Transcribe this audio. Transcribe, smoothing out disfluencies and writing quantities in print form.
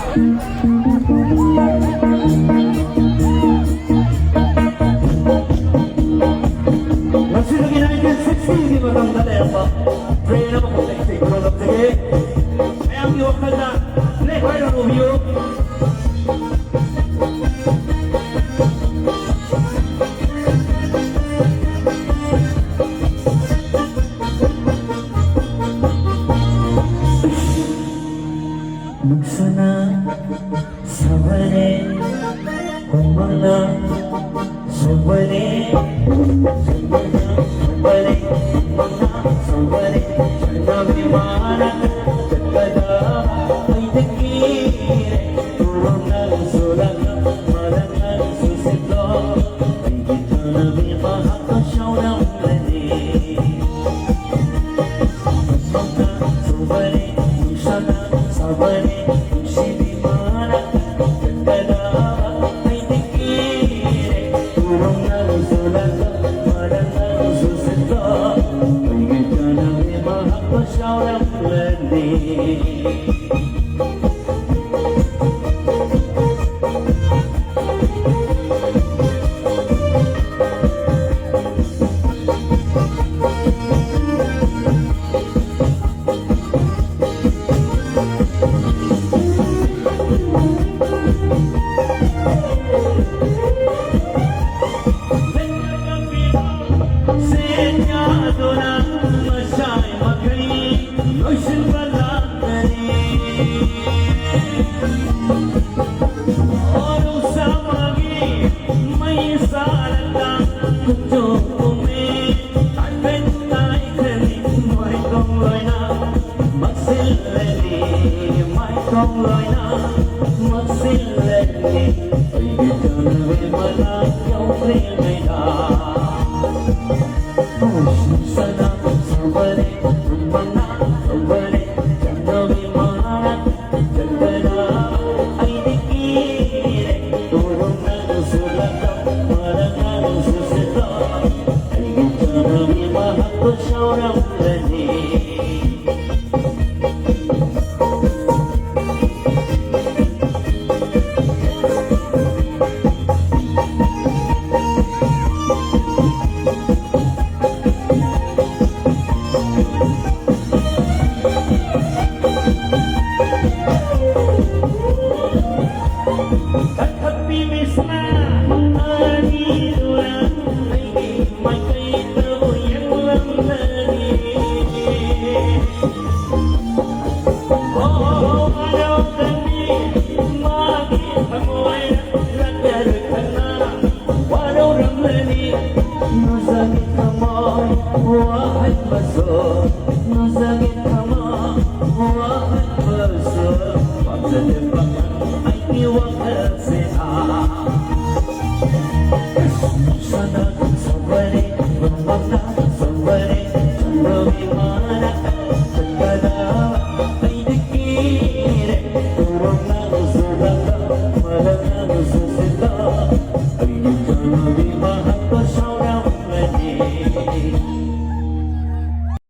Masih lagi 1960 di batang dada pa. Pray na mo kung naisip ko lang sige. Ay ang iwakal na. Nek, why don't you? Magsana sa bali, kumana sa bali, kumana sa bali, kumana sa bali, sinabi mana, kagada ay dagire, turong ng sulat, malangan susito, ay dito na may makakasyaw ng lani. Magsana sa bali, magsana sa bali, Ay iwag kasi